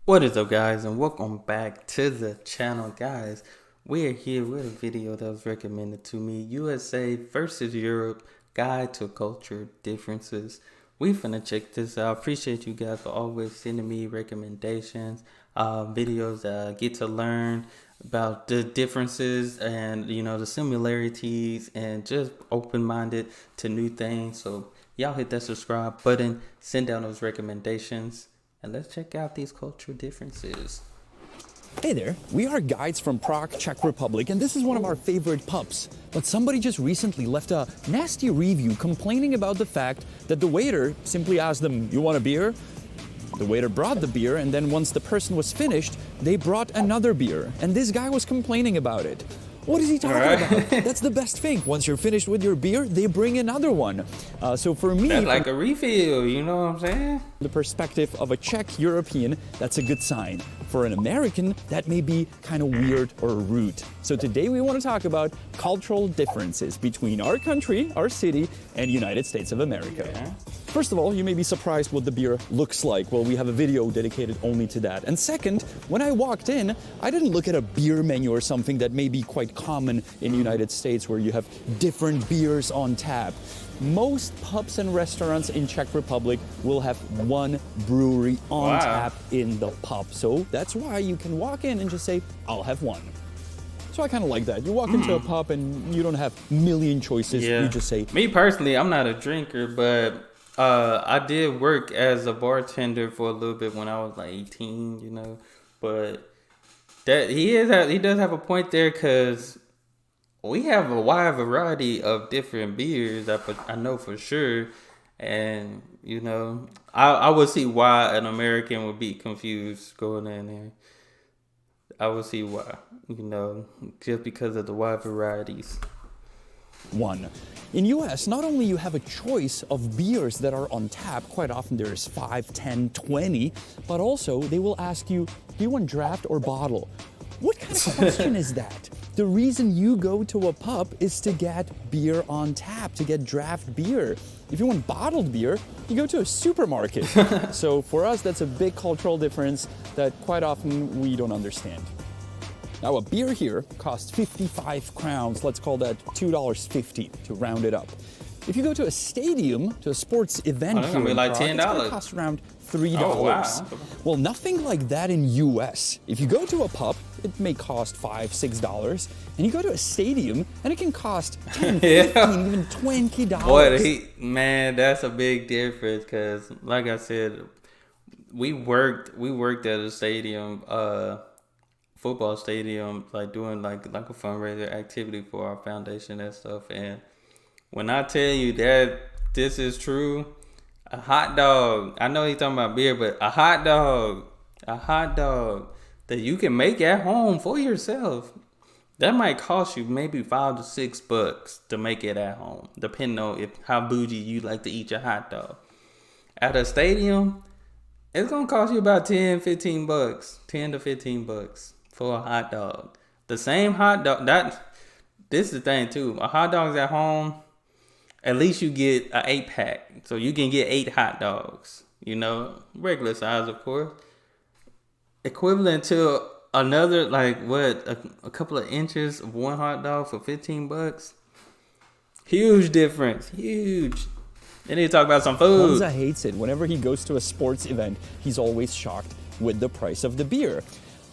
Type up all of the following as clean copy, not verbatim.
What is up, guys, and welcome back to the channel. Guys, we are here with a video that was recommended to me. USA versus Europe, guide to culture differences. We finna check this out. Appreciate you guys for always sending me recommendations, videos that I get to learn about the differences and the similarities, and just open-minded to new things. So y'all hit that subscribe button, send down those recommendations, and let's check out these cultural differences. Hey there, we are guides from Prague, Czech Republic, and this is one of our favorite pubs. But somebody just recently left a nasty review complaining about the fact that the waiter simply asked them, "You want a beer?" The waiter brought the beer, and then once the person was finished, they brought another beer. And this guy was complaining about it. What is he talking about? That's the best thing. Once you're finished with your beer, they bring another one. So for me... That's like a refill, you know what I'm saying? The perspective of a Czech European, that's a good sign. For an American, that may be kind of weird or rude. So today we want to talk about cultural differences between our country, our city, and United States of America. Yeah. First of all, you may be surprised what the beer looks like. Well, we have a video dedicated only to that. And second, when I walked in, I didn't look at a beer menu or something that may be quite common in the United States, where you have different beers on tap. Most pubs and restaurants in Czech Republic will have one brewery on tap in the pub. So that's why you can walk in and just say, "I'll have one." So I kind of like that. You walk into a pub and you don't have a million choices. Yeah. You just say... Me personally, I'm not a drinker, but I did work as a bartender for a little bit when I was like 18, But that he does have a point there, because we have a wide variety of different beers. I know for sure, and I would see why an American would be confused going in there. I would see why, just because of the wide varieties. One. In US, not only you have a choice of beers that are on tap, quite often there's 5, 10, 20, but also they will ask you, do you want draft or bottle? What kind of question is that? The reason you go to a pub is to get beer on tap, to get draft beer. If you want bottled beer, you go to a supermarket. So for us, that's a big cultural difference that quite often we don't understand. Now, a beer here costs 55 crowns. Let's call that $2.50 to round it up. If you go to a stadium, to a sports event that's here gonna be in like Prague, $10. it's gonna cost around $3. Oh, wow. Well, nothing like that in US. If you go to a pub, it may cost $5, $6, and you go to a stadium, and it can cost $10, $15, even $20. Boy, man, that's a big difference, because, like I said, we worked at a stadium, football stadium, like doing like a fundraiser activity for our foundation and stuff. And when I tell you that this is true, a hot dog, I know he's talking about beer, but a hot dog that you can make at home for yourself, that might cost you maybe $5 to $6 to make it at home, depending on how bougie you like to eat your hot dog. At a stadium, it's gonna cost you about $10 to $15 for a hot dog. The same hot dog, this is the thing too. A hot dog's at home, at least you get an 8-pack. So you can get 8 hot dogs, regular size, of course. Equivalent to another, a couple of inches of one hot dog for $15. Huge difference, huge. They need to talk about some food. Honza hates it. Whenever he goes to a sports event, he's always shocked with the price of the beer.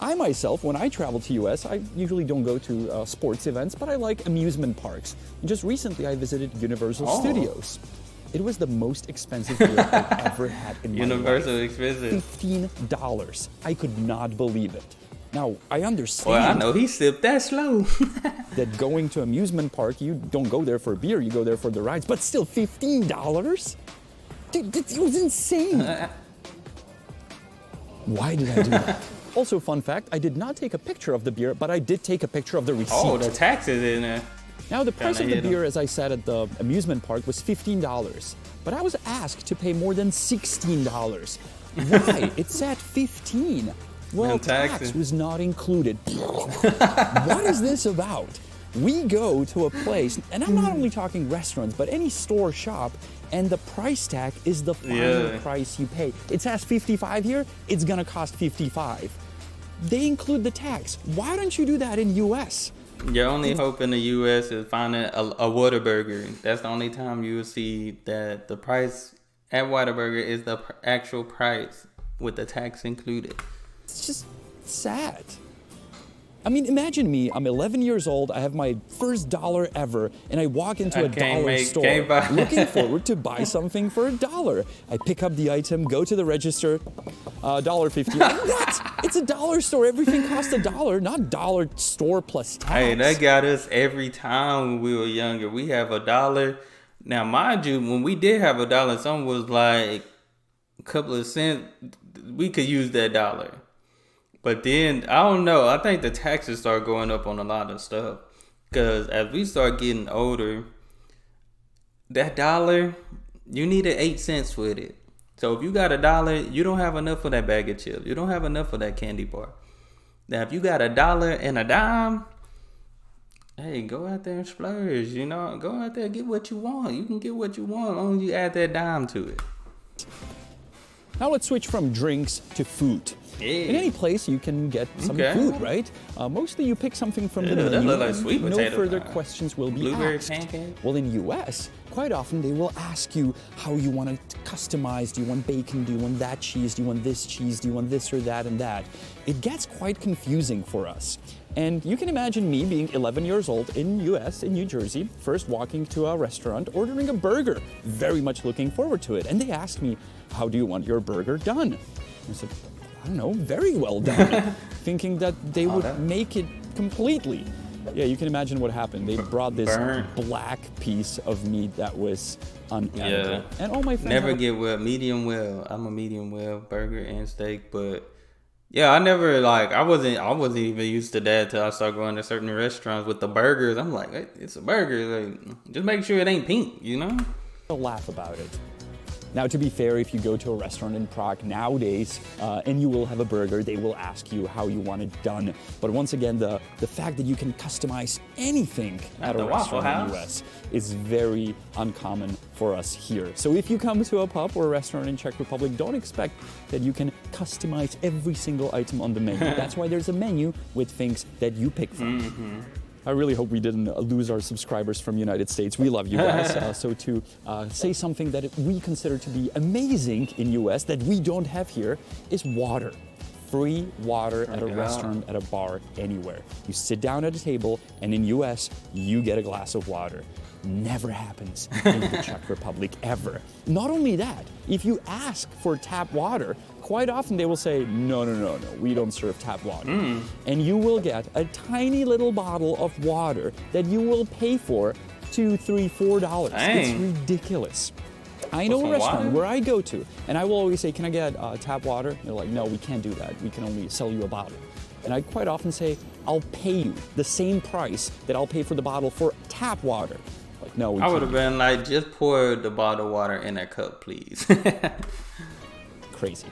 I myself, when I travel to US, I usually don't go to sports events, but I like amusement parks. And just recently, I visited Universal Studios. It was the most expensive beer I've ever had in my life. Universal expensive. $15. I could not believe it. Now, I understand. Well, I know he sipped that slow. that going to amusement park, you don't go there for beer, you go there for the rides, but still $15? Dude, it was insane. Why did I do that? Also, fun fact, I did not take a picture of the beer, but I did take a picture of the receipt. Oh, the taxes in there. Now, the price of the beer, as I said at the amusement park, was $15. But I was asked to pay more than $16. Why? It said $15. Well, tax was not included. What is this about? We go to a place, and I'm not only talking restaurants, but any store, shop, and the price tag is the final price you pay. It says 55 here, it's gonna cost 55. They include the tax. Why don't you do that in US? Your only hope in the US is finding a Whataburger. That's the only time you will see that the price at Whataburger is the actual price with the tax included. It's just sad. I mean, imagine me, I'm 11 years old, I have my first dollar ever, and I walk into a dollar store looking forward to buy something for $1. I pick up the item, go to the register, $1.50. What? It's a dollar store, everything costs $1, not dollar store plus tax. Hey, that got us every time when we were younger. We have $1. Now, mind you, when we did have $1, something was like a couple of cents, we could use that dollar. But then, I don't know, I think the taxes start going up on a lot of stuff. Because as we start getting older, that $1, you needed 8 cents with it. So if you got $1, you don't have enough for that bag of chips. You don't have enough for that candy bar. Now, if you got $1 and a dime, hey, go out there and splurge, you know. Go out there and get what you want. You can get what you want as long as you add that dime to it. Now let's switch from drinks to food. Yeah. In any place, you can get some food, right? Mostly you pick something from the menu, that look like sweet no potato further pie. questions will be Blueberry asked. pancake? Well, in US, quite often they will ask you how you want it customized. Do you want bacon? Do you want that cheese? Do you want this cheese? Do you want this or that and that? It gets quite confusing for us. And you can imagine me being 11 years old in US, in New Jersey, first walking to a restaurant, ordering a burger, very much looking forward to it. And they asked me, how do you want your burger done? I said, I don't know, very well done, thinking that they would make it completely. Yeah, you can imagine what happened. They brought this black piece of meat that was unedible. Yeah. And all my friends Never get well, medium well. I'm a medium well burger and steak, but yeah, I never I wasn't even used to that till I started going to certain restaurants with the burgers. I'm like, hey, it's a burger. Like, just make sure it ain't pink, you know? laugh about it. Now, to be fair, if you go to a restaurant in Prague nowadays and you will have a burger, they will ask you how you want it done. But once again, the fact that you can customize anything at a restaurant in the US is very uncommon for us here. So if you come to a pub or a restaurant in Czech Republic, don't expect that you can customize every single item on the menu. That's why there's a menu with things that you pick from. Mm-hmm. I really hope we didn't lose our subscribers from United States. We love you guys. So to say something that we consider to be amazing in US that we don't have here is water. Free water at a restaurant, at a bar, anywhere. You sit down at a table and in US, you get a glass of water. Never happens in the Czech Republic, ever. Not only that, if you ask for tap water, quite often they will say, no, we don't serve tap water. And you will get a tiny little bottle of water that you will pay for $2, $3, $4. It's ridiculous. I know a restaurant where I go to, and I will always say, can I get tap water? And they're like, no, we can't do that. We can only sell you a bottle. And I quite often say, I'll pay you the same price that I'll pay for the bottle for tap water. Like, no, we I would have been like, just pour the bottled water in a cup, please. Crazy.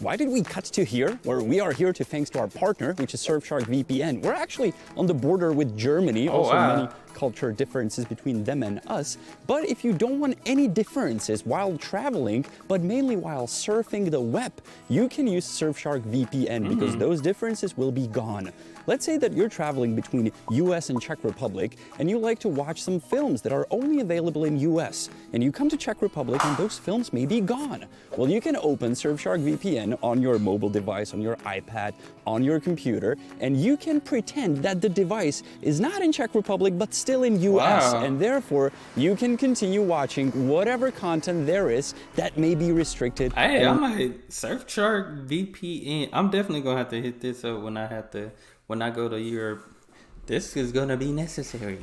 Why did we cut to here? Where we are here thanks to our partner, which is Surfshark VPN. We're actually on the border with Germany. Many culture differences between them and us. But if you don't want any differences while traveling, but mainly while surfing the web, you can use Surfshark VPN because those differences will be gone. Let's say that you're traveling between US and Czech Republic and you like to watch some films that are only available in US, and you come to Czech Republic and those films may be gone. Well, you can open Surfshark VPN on your mobile device, on your iPad, on your computer, and you can pretend that the device is not in Czech Republic but still in US, and therefore you can continue watching whatever content there is that may be restricted. Hey, I might Surfshark VPN. I'm definitely gonna have to hit this up when I go to Europe. This is gonna be necessary.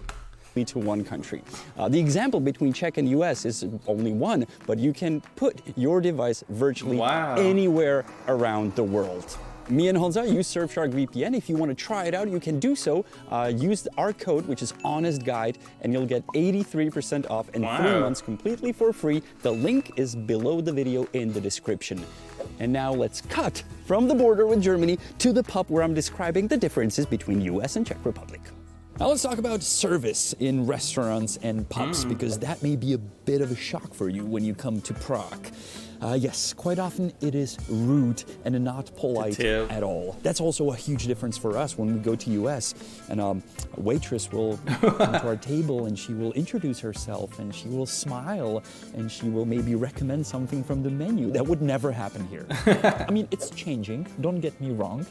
To one country. The example between Czech and US is only one, but you can put your device virtually anywhere around the world. Me and Honza use Surfshark VPN. If you want to try it out, you can do so. Use our code, which is HonestGuide, and you'll get 83% off and 3 months completely for free. The link is below the video in the description. And now let's cut from the border with Germany to the pub where I'm describing the differences between US and Czech Republic. Now let's talk about service in restaurants and pubs, because that may be a bit of a shock for you when you come to Prague. Yes, quite often it is rude and not polite at all. That's also a huge difference for us when we go to US, and a waitress will come to our table and she will introduce herself and she will smile and she will maybe recommend something from the menu. That would never happen here. I mean, it's changing, don't get me wrong.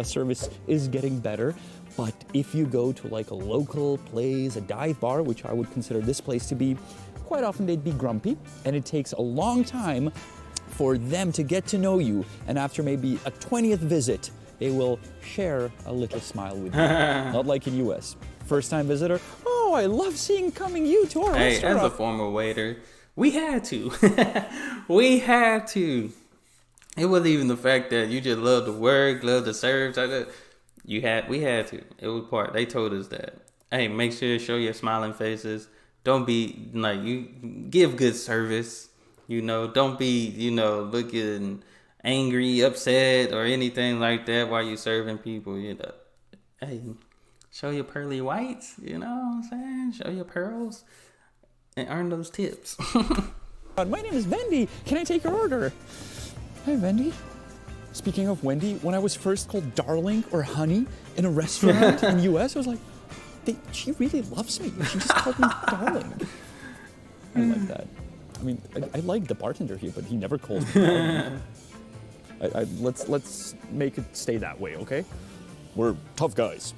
Service is getting better. But if you go to like a local place, a dive bar, which I would consider this place to be, quite often they'd be grumpy, and it takes a long time for them to get to know you. And after maybe a 20th visit, they will share a little smile with you. Not like in US. First time visitor, oh, I love seeing you to our restaurant. As a former waiter, we had to. We had to. It wasn't even the fact that you just love to work, love to serve, like that. We had to. It was part. They told us that. Hey, make sure to show your smiling faces. Don't be like, you give good service. Don't be, looking angry, upset, or anything like that while you're serving people. Hey, show your pearly whites. You know what I'm saying? Show your pearls and earn those tips. My name is Wendy. Can I take your order? Hey, Wendy. Speaking of Wendy, when I was first called darling or honey in a restaurant in the US, I was like, she really loves me. She just called me darling. I like that. I mean, I like the bartender here, but he never calls me darling. Let's make it stay that way, okay? We're tough guys.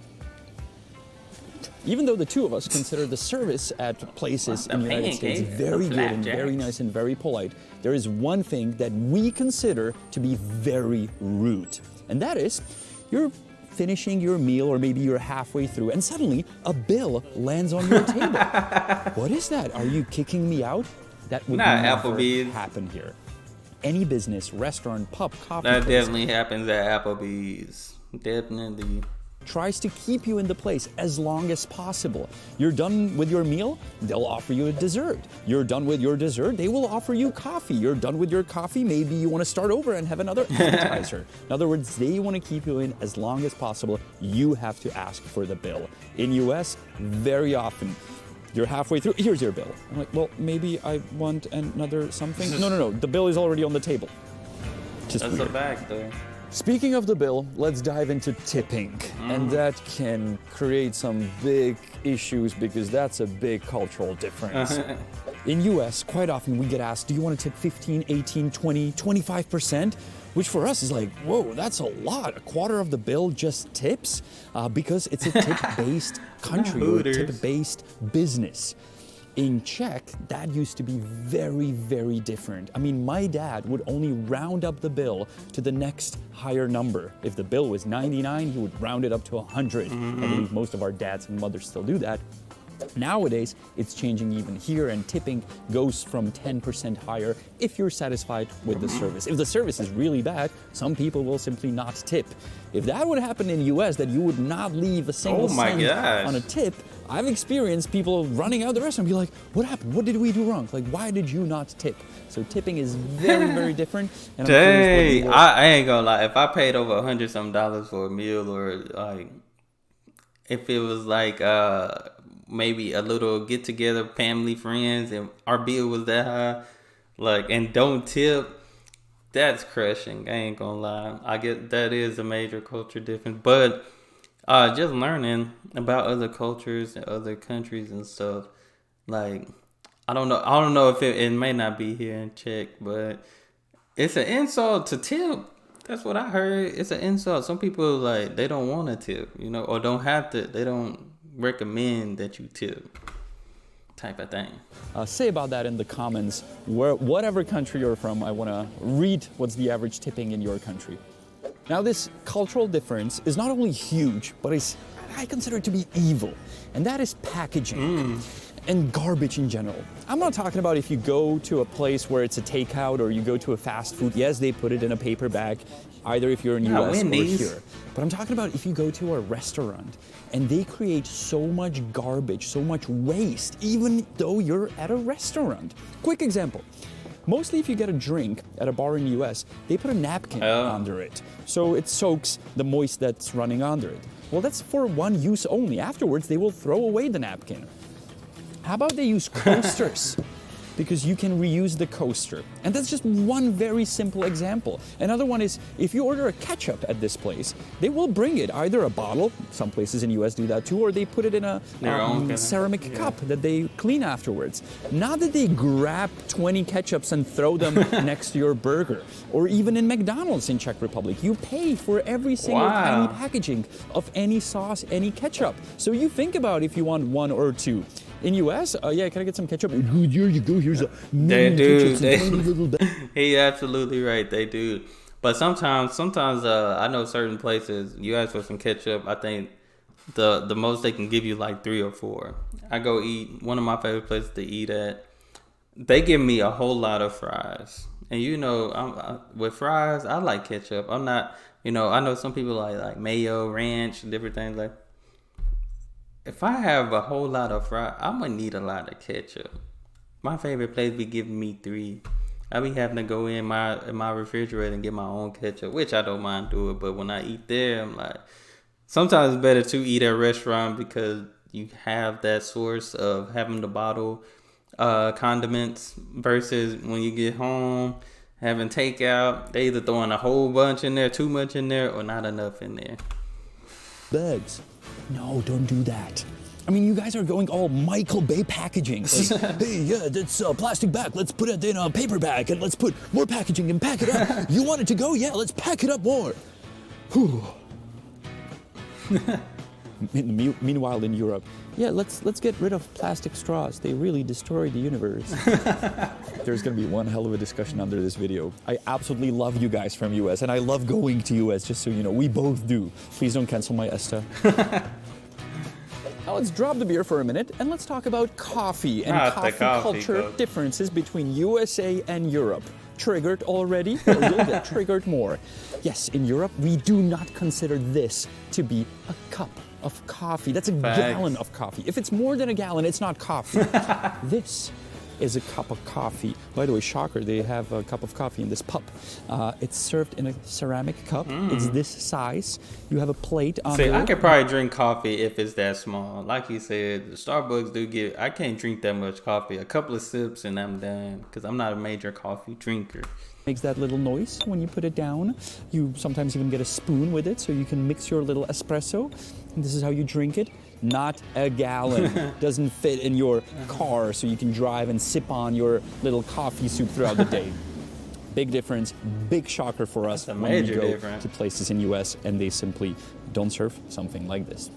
Even though the two of us consider the service at places in the United States very good and very nice and very polite, there is one thing that we consider to be very rude. And that is, you're finishing your meal, or maybe you're halfway through, and suddenly a bill lands on your table. What is that? Are you kicking me out? That would never happen here. Any business, restaurant, pub, coffee place, definitely happens at Applebee's. Definitely. Tries to keep you in the place as long as possible. You're done with your meal, they'll offer you a dessert. You're done with your dessert, they will offer you coffee. You're done with your coffee, maybe you want to start over and have another appetizer. In other words, they want to keep you in as long as possible. You have to ask for the bill. In US, very often, you're halfway through, here's your bill. I'm like, well, maybe I want another something. No, the bill is already on the table. Just That's weird. a fact, though. Speaking of the bill, let's dive into tipping. And that can create some big issues because that's a big cultural difference. In US, quite often we get asked, do you want to tip 15, 18, 20, 25%? Which for us is like, whoa, that's a lot. A quarter of the bill just tips? Because it's a tip-based country or a tip-based business. In Czech, that used to be very, very different. I mean, my dad would only round up the bill to the next higher number. If the bill was 99, he would round it up to 100. I believe most of our dads and mothers still do that. Nowadays, it's changing even here, and tipping goes from 10% higher if you're satisfied with the service. If the service is really bad, some people will simply not tip. If that would happen in the US, that you would not leave a single cent on a tip, I've experienced people running out of the restaurant and be like, what happened? What did we do wrong? Like, why did you not tip? So tipping is very, very different. And Dang, I ain't gonna lie. If I paid over $100-some for a meal, or like, if it was like, maybe a little get together, family, friends, and our bill was that high, like, and don't tip, that's crushing. I ain't gonna lie. I get that is a major culture difference, but just learning about other cultures and other countries and stuff. Like, I don't know if it may not be here in Czech, but it's an insult to tip. That's what I heard. It's an insult. Some people, like, they don't want to tip, or don't have to. They don't recommend that you tip, type of thing. Say about that in the comments. Whatever country you're from, I want to read what's the average tipping in your country. Now, this cultural difference is not only huge, but I consider it to be evil, and that is packaging and garbage in general. I'm not talking about if you go to a place where it's a takeout or you go to a fast food. Yes, they put it in a paper bag, either if you're in US or here. But I'm talking about if you go to a restaurant and they create so much garbage, so much waste, even though you're at a restaurant. Quick example. Mostly if you get a drink at a bar in the US, they put a napkin under it. So it soaks the moist that's running under it. Well, that's for one use only. Afterwards, they will throw away the napkin. How about they use coasters? Because you can reuse the coaster. And that's just one very simple example. Another one is, if you order a ketchup at this place, they will bring it, either a bottle, some places in the US do that too, or they put it in a ceramic cup that they clean afterwards. Not that they grab 20 ketchups and throw them next to your burger. Or even in McDonald's in Czech Republic, you pay for every single tiny packaging of any sauce, any ketchup. So you think about if you want one or two. In US, yeah, can I get some ketchup? Here you go, here's a they do. He absolutely right, they do. But sometimes I know certain places, you ask for some ketchup, I think the most they can give you like 3 or 4. I go eat, one of my favorite places to eat at, they give me a whole lot of fries. And you know, with fries, I like ketchup. I'm not, you know, I know some people like mayo, ranch, different things like. If I have a whole lot of fries, I'm gonna need a lot of ketchup. My favorite place be giving me 3. I be having to go in my refrigerator and get my own ketchup, which I don't mind doing. But when I eat there, I'm like, sometimes it's better to eat at a restaurant because you have that source of having the bottle condiments versus when you get home having takeout. They either throwing a whole bunch in there, too much in there, or not enough in there. Bags. No, don't do that. I mean, you guys are going all Michael Bay packaging. Like, hey, yeah, that's a plastic bag. Let's put it in a paper bag and let's put more packaging and pack it up. You want it to go? Yeah, let's pack it up more. Whew. Meanwhile, in Europe, yeah, let's get rid of plastic straws. They really destroy the universe. There's gonna be one hell of a discussion under this video. I absolutely love you guys from US, and I love going to US, just so you know. We both do. Please don't cancel my ESTA. Now let's drop the beer for a minute, and let's talk about coffee and coffee culture differences between USA and Europe. Triggered already? Well, you'll get triggered more. Yes, in Europe, we do not consider this to be a cup of coffee. That's a gallon of coffee. If it's more than a gallon, it's not coffee. This is a cup of coffee. By the way, shocker, they have a cup of coffee in this pup. It's served in a ceramic cup. It's this size. You have a plate on it. I could probably drink coffee if it's that small. Like you said, the Starbucks do get, I can't drink that much coffee. A couple of sips and I'm done because I'm not a major coffee drinker. Makes that little noise when you put it down. You sometimes even get a spoon with it so you can mix your little espresso. And this is how you drink it. Not a gallon. Doesn't fit in your car so you can drive and sip on your little coffee soup throughout the day. Big difference, big shocker for us when we go to places in US and they simply don't serve something like this.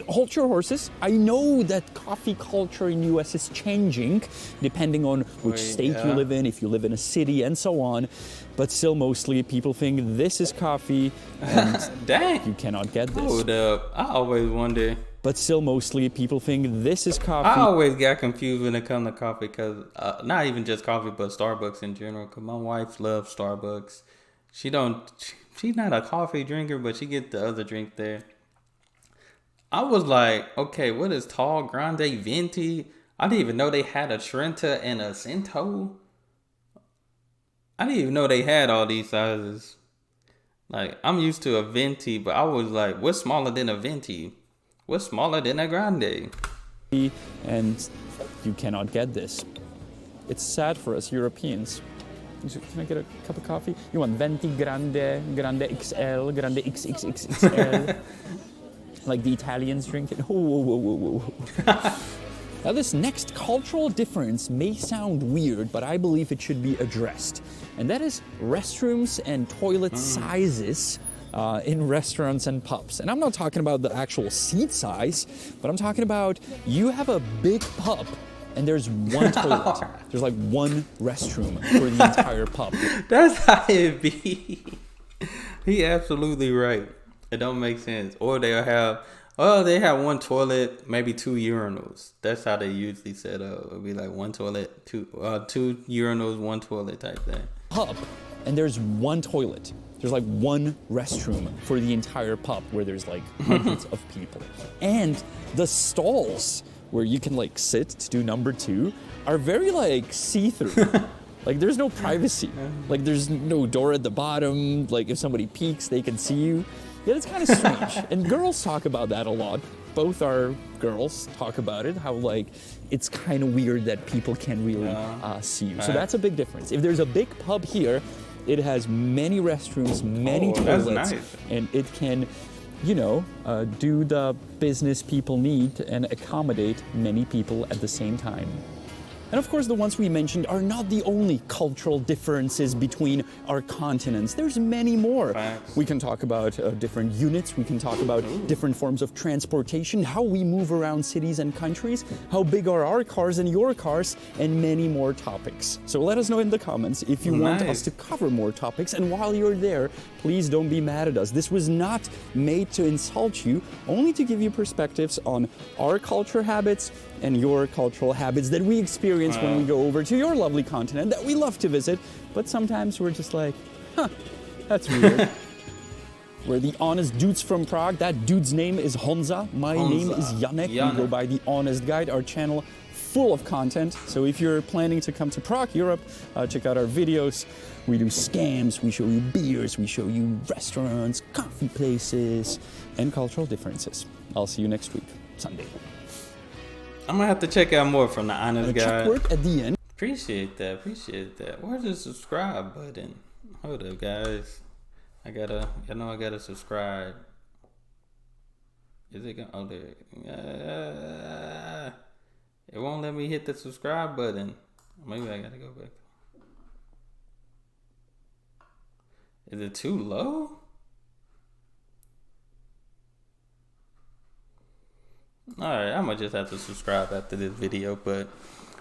Hold your horses. I know that coffee culture in US is changing depending on which state you live in, if you live in a city and so on. But still mostly people think this is coffee and dang, you cannot get this. Hold up. I always wonder. But still mostly people think this is coffee. I always got confused when it comes to coffee because not even just coffee but Starbucks in general because my wife loves Starbucks. She's not a coffee drinker but she gets the other drink there. I was like, okay, what is tall, grande, venti? I didn't even know they had a Trenta and a Cento. I didn't even know they had all these sizes. Like, I'm used to a venti, but I was like, what's smaller than a venti? What's smaller than a grande? And you cannot get this. It's sad for us Europeans. Can I get a cup of coffee? You want venti, grande, grande XL, grande XXXXL. Like the Italians drink it. Whoa. Now this next cultural difference may sound weird, but I believe it should be addressed. And that is restrooms and toilet sizes in restaurants and pubs. And I'm not talking about the actual seat size, but I'm talking about you have a big pub and there's one toilet. There's like one restroom for the entire pub. That's how it be. He absolutely right. It don't make sense. Or they have one toilet, maybe 2 urinals. That's how they usually set up. It'll be like one toilet, two urinals, one toilet type thing. Pub, and there's one toilet. There's like one restroom for the entire pub where there's like hundreds of people. And the stalls where you can like sit to do number 2 are very like see-through. Like, there's no privacy. Like, there's no door at the bottom. Like, if somebody peeks, they can see you. Yeah, it's kind of strange. And girls talk about that a lot. Both our girls talk about it, how, like, it's kind of weird that people can't really see you. So that's a big difference. If there's a big pub here, it has many restrooms, many toilets, nice. and it can, you know, do the business people need and accommodate many people at the same time. And of course, the ones we mentioned are not the only cultural differences between our continents. There's many more. Facts. We can talk about different units. We can talk about different forms of transportation, how we move around cities and countries, how big are our cars and your cars, and many more topics. So let us know in the comments if you want us to cover more topics. And while you're there, please don't be mad at us. This was not made to insult you, only to give you perspectives on our culture habits and your cultural habits that we experience when we go over to your lovely continent that we love to visit, but sometimes we're just like, huh, that's weird. We're the honest dudes from Prague. That dude's name is Honza. My name is Janek. We go by The Honest Guide, our channel full of content. So if you're planning to come to Prague, Europe, check out our videos. We do scams, we show you beers, we show you restaurants, coffee places, and cultural differences. I'll see you next week, Sunday. I'm gonna have to check out more from The Honest Guy. Check work at the end. Appreciate that. Where's the subscribe button? Hold up, guys. I gotta subscribe. Is it going? Oh, there. It won't let me hit the subscribe button. Maybe I gotta go back. Is it too low? Alright, I'm gonna just have to subscribe after this video, but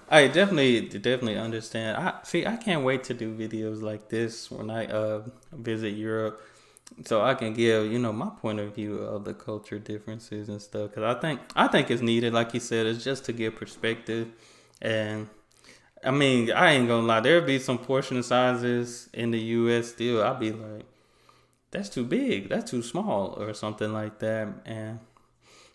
I definitely understand. I can't wait to do videos like this when I visit Europe, so I can give, you know, my point of view of the culture differences and stuff, because I think it's needed. Like you said, it's just to give perspective. And I mean, I ain't gonna lie, there'll be some portion sizes in the US still I'll be like, that's too big, that's too small, or something like that. And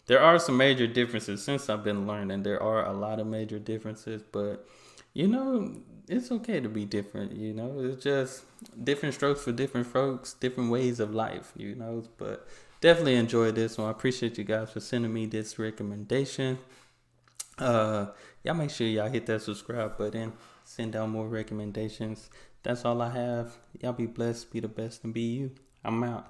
there are some major differences since I've been learning. There are a lot of major differences, but, you know, it's okay to be different, you know. It's just different strokes for different folks, different ways of life, you know. But definitely enjoyed this one. I appreciate you guys for sending me this recommendation. Y'all make sure y'all hit that subscribe button. Send out more recommendations. That's all I have. Y'all be blessed, be the best, and be you. I'm out.